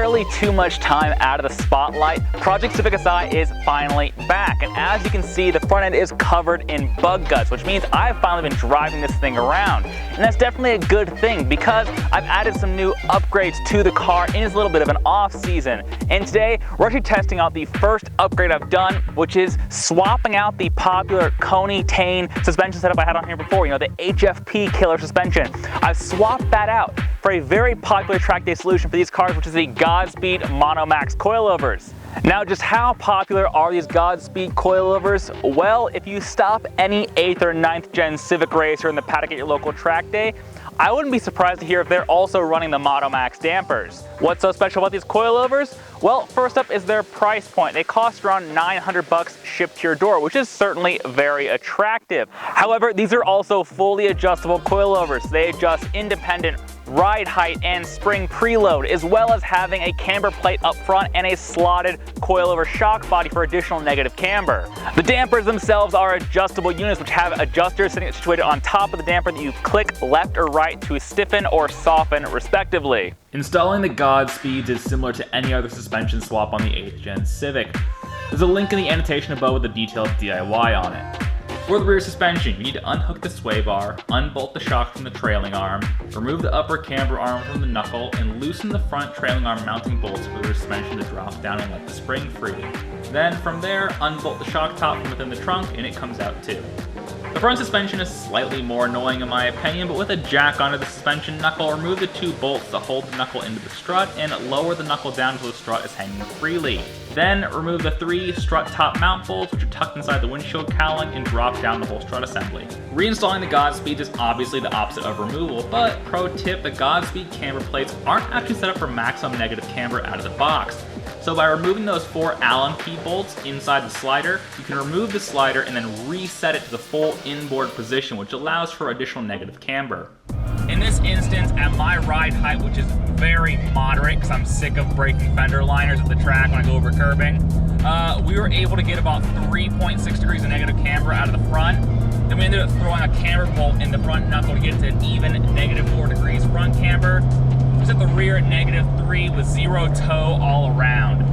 barely too much time out of the spotlight, Project Civic Si is finally back. And as you can see, the front end is covered in bug guts, which means I've finally been driving this thing around. And that's definitely a good thing because I've added some new upgrades to the car in this little bit of an off season. And today, we're actually testing out the first upgrade I've done, which is swapping out the popular Koni Tein suspension setup I had on here before, you know, the HFP Killer suspension. I've swapped that out for a very popular track day solution for these cars, which is the Godspeed Mono Maxx Coilovers. Now, just how popular are these Godspeed Coilovers? Well, if you stop any 8th or 9th gen Civic racer in the paddock at your local track day, I wouldn't be surprised to hear if they're also running the Mono Maxx dampers. What's so special about these coilovers? Well, first up is their price point. They cost around $900 shipped to your door, which is certainly very attractive. However, these are also fully adjustable coilovers. They adjust independent ride height and spring preload, as well as having a camber plate up front and a slotted coilover shock body for additional negative camber. The dampers themselves are adjustable units which have adjusters situated on top of the damper that you click left or right to stiffen or soften respectively. Installing the Godspeeds is similar to any other suspension swap on the 8th gen Civic. There's a link in the annotation above with a detailed DIY on it. For the rear suspension, you need to unhook the sway bar, unbolt the shock from the trailing arm, remove the upper camber arm from the knuckle, and loosen the front trailing arm mounting bolts for the rear suspension to drop down and let the spring free. Then, from there, unbolt the shock top from within the trunk and it comes out too. The front suspension is slightly more annoying in my opinion, but with a jack onto the suspension knuckle, remove the 2 bolts to hold the knuckle into the strut and lower the knuckle down until the strut is hanging freely. Then remove the 3 strut top mount bolts which are tucked inside the windshield cowling and drop down the whole strut assembly. Reinstalling the Godspeed is obviously the opposite of removal, but pro tip, the Godspeed camber plates aren't actually set up for maximum negative camber out of the box. So by removing those 4 Allen key bolts inside the slider, you can remove the slider and then reset it to the full inboard position, which allows for additional negative camber. In this instance, at my ride height, which is very moderate because I'm sick of breaking fender liners at the track when I go over curbing, we were able to get about 3.6 degrees of negative camber out of the front. Then we ended up throwing a camber bolt in the front knuckle to get to an even -4 degrees front camber. Just at the rear at -3 with 0 toe all around.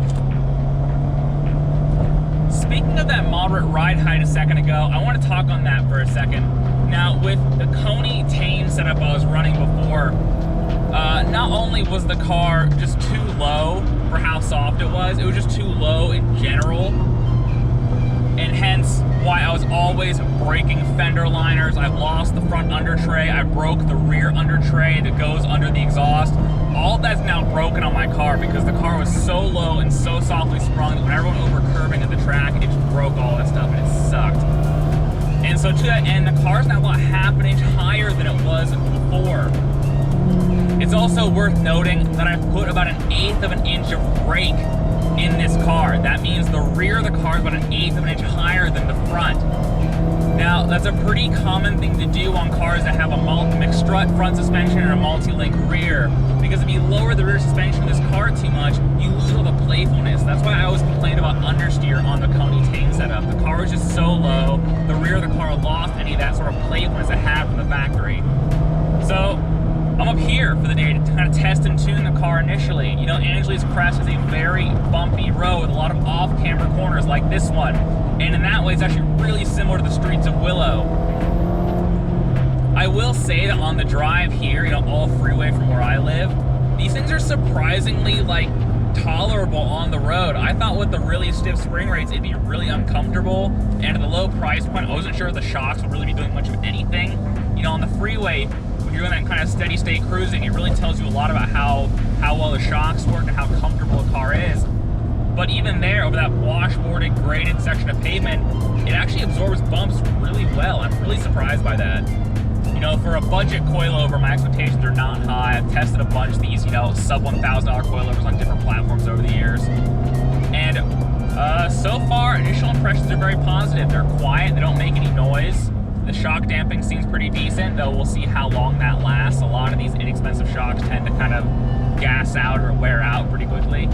Speaking of that moderate ride height a second ago, I want to talk on that for a second. Now, with the Koni Tein setup I was running before, not only was the car just too low for how soft it was just too low in general, and hence why I was always breaking fender liners. I've lost the front under tray, I broke the rear under tray that goes under the exhaust. All that's now broken on my car because the car was so low and so softly sprung that when I went over curbing at the track, it just broke all that stuff and it sucked. And so to that end, the car's now about ½ an inch higher than it was before. It's also worth noting that I've put about 1/8 of an inch of brake in this car. That means the rear of the car is about 1/8 of an inch higher than the front. Now, that's a pretty common thing to do on cars that have a mixed strut front suspension and a multi-link rear, because if you lower the rear suspension of this car too much, you lose all the playfulness. That's why I always complained about understeer on the Koni Tein setup. The car was just so low, the rear of the car lost any of that sort of playfulness it had from the factory. So, I'm up here for the day to kind of test and tune the car initially. You know, Angeles Crest is a very bumpy road with a lot of off-camber corners like this one. And in that way, it's actually really similar to the streets of Willow. I will say that on the drive here, you know, all freeway from where I live, these things are surprisingly, like, tolerable on the road. I thought with the really stiff spring rates, it'd be really uncomfortable. And at the low price point, I wasn't sure if the shocks would really be doing much of anything. You know, on the freeway, when you're in that kind of steady state cruising, it really tells you a lot about how well the shocks work and how comfortable a car is. But even there, over that washboarded, graded section of pavement, it actually absorbs bumps really well. I'm really surprised by that. You know, for a budget coilover, my expectations are not high. I've tested a bunch of these, you know, sub $1,000 coilovers on different platforms over the years. And so far, initial impressions are very positive. They're quiet, they don't make any noise. The shock damping seems pretty decent, though we'll see how long that lasts. A lot of these inexpensive shocks tend to kind of gas out or wear out pretty quickly.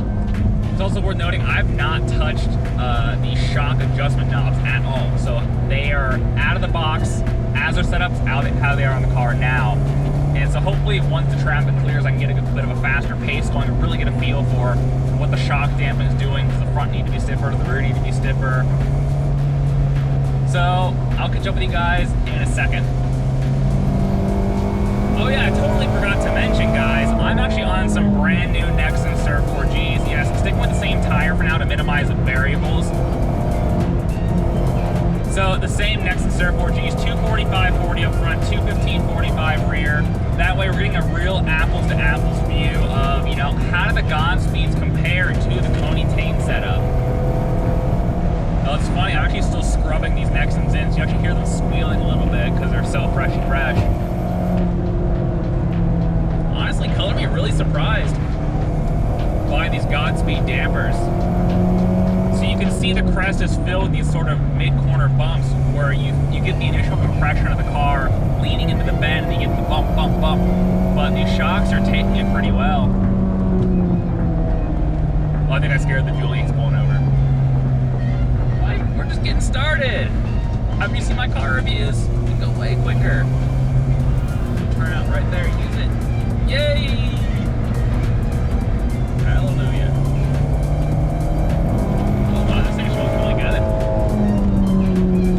It's also worth noting I've not touched the shock adjustment knobs at all. So they are out of the box as they're set up, how they are on the car now. And so hopefully once the traffic clears, I can get a bit of a faster pace going and really get a feel for what the shock damping is doing. Does the front need to be stiffer? Does the rear need to be stiffer? So I'll catch up with you guys in a second. Oh yeah, I totally forgot to mention, guys, I'm actually on some brand new Nexen Surf 4Gs. Yes, I'm sticking with the same tire for now to minimize the variables. So the same Nexen Surf 4Gs, 245/40 up front, 215/45 rear. That way we're getting a real apples to apples view of, you know, how do the Godspeeds compare to the Koni Tein setup. Oh, it's funny, I'm actually still scrubbing these Nexens in, so you actually hear them squealing a little bit because they're so fresh and fresh. Honestly, color me really surprised by these Godspeed dampers. So you can see the crest is filled with these sort of mid-corner bumps where you get the initial compression of the car leaning into the bend and you get the bump, bump, bump. But these shocks are taking it pretty well. Well, I think I scared the Julian's pulling over. We're just getting started. Have you seen my car reviews? You can go way quicker. Turn out right there, use it. Yay! Hallelujah. Oh wow, this thing smells really good.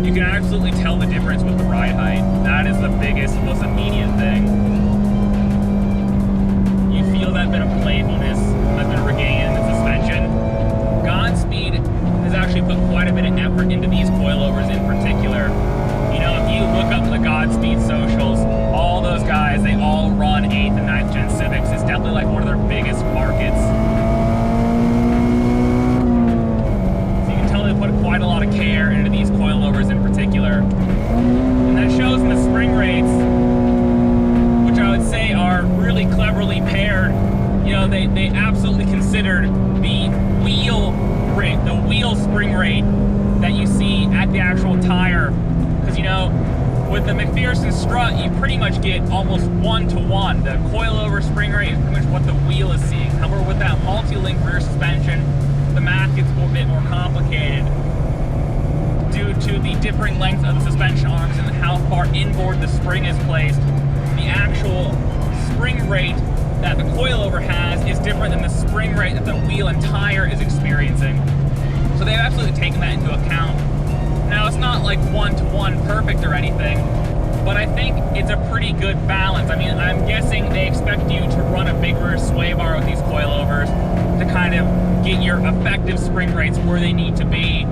You can absolutely tell the difference with the ride height. That is the biggest, most immediate thing. You feel that bit of playfulness that's been regained in the suspension. Godspeed has actually put quite a bit of effort into these coilovers in particular. You know, if you look up the Godspeed socials, all those guys, they all run 8th and 9th gen Civics. It's definitely like one of their biggest markets. So you can tell they put quite a lot of care into these coilovers in particular. And that shows in the spring rates, which I would say are really cleverly paired. You know, they absolutely considered the wheel rate, the wheel spring rate that you see at the actual tire. Because, you know, with the McPherson strut, you pretty much get almost 1-to-1. The coilover spring rate is pretty much what the wheel is seeing. However, with that multi-link rear suspension, the math gets a little bit more complicated due to the differing length of the suspension arms and how far inboard the spring is placed. The actual spring rate that the coilover has is different than the spring rate that the wheel and tire is experiencing. So they've absolutely taken that into account. Now, it's not like 1-to-1 perfect or anything, but I think it's a pretty good balance. I mean, I'm guessing they expect you to run a big rear sway bar with these coilovers to kind of get your effective spring rates where they need to be.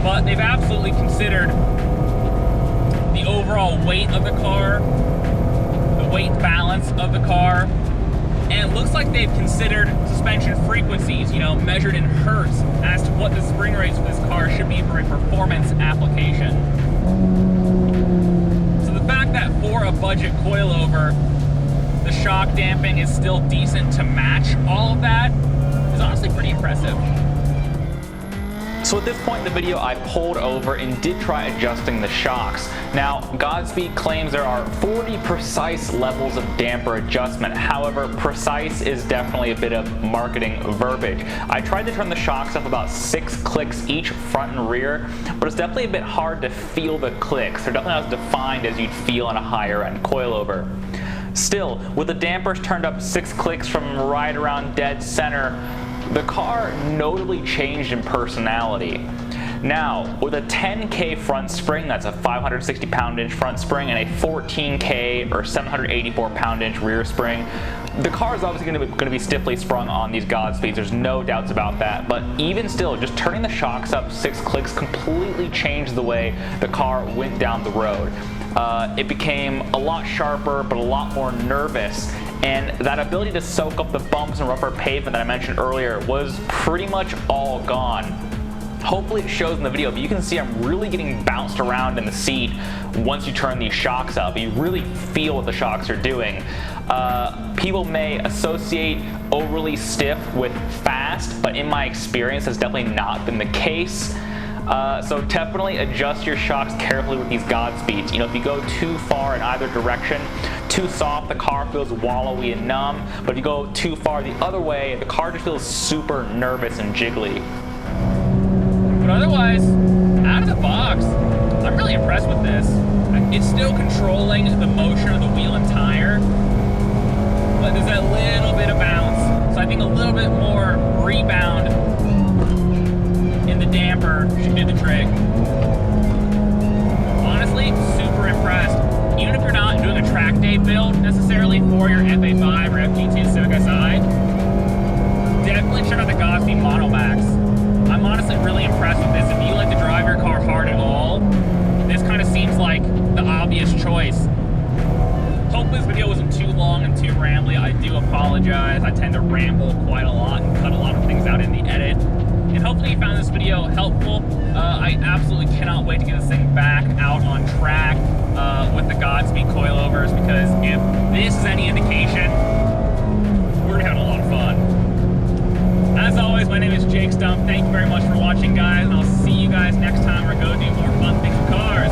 But they've absolutely considered the overall weight of the car, the weight balance of the car, and it looks like they've considered suspension frequencies, you know, measured in hertz as to what the spring rates for this car should be for a performance application. So the fact that for a budget coilover, the shock damping is still decent to match all of that is honestly pretty impressive. So at this point in the video, I pulled over and did try adjusting the shocks. Now, Godspeed claims there are 40 precise levels of damper adjustment. However, precise is definitely a bit of marketing verbiage. I tried to turn the shocks up about 6 clicks each, front and rear, but it's definitely a bit hard to feel the clicks. They're definitely not as defined as you'd feel on a higher end coilover. Still, with the dampers turned up 6 clicks from right around dead center, the car notably changed in personality. Now, with a 10K front spring, that's a 560 pound-inch front spring, and a 14K or 784 pound-inch rear spring, the car is obviously going to be stiffly sprung on these Godspeeds. There's no doubts about that. But even still, just turning the shocks up 6 clicks completely changed the way the car went down the road. It became a lot sharper, but a lot more nervous. And that ability to soak up the bumps and rougher pavement that I mentioned earlier was pretty much all gone. Hopefully it shows in the video, but you can see I'm really getting bounced around in the seat once you turn these shocks up. You really feel what the shocks are doing. People may associate overly stiff with fast, but in my experience, that's definitely not been the case. So definitely adjust your shocks carefully with these Godspeeds. You know, if you go too far in either direction, too soft, the car feels wallowy and numb. But if you go too far the other way, the car just feels super nervous and jiggly. But otherwise, out of the box, I'm really really impressed with this. It's still controlling the motion of the wheel and tire, but there's that little bit of bounce. So I think a little bit more rebound in the damper should do the trick. Honestly, super impressed. Even if you're not doing a track day build necessarily for your FA5 or FG2 Civic Si, definitely check out the Godspeed Mono Maxx. I'm honestly really impressed with this. If you like to drive your car hard at all, this kind of seems like the obvious choice. Hope this video wasn't too long and too rambly. I do apologize. I tend to ramble quite a lot and cut a lot of things out in the edit. And hopefully you found this video helpful. I absolutely cannot wait to get this thing back out on track with the Godspeed Coilovers, because if this is any indication, we're gonna have a lot of fun. As always, my name is Jake Stump. Thank you very much for watching, guys, and I'll see you guys next time we're going to do more fun things with cars.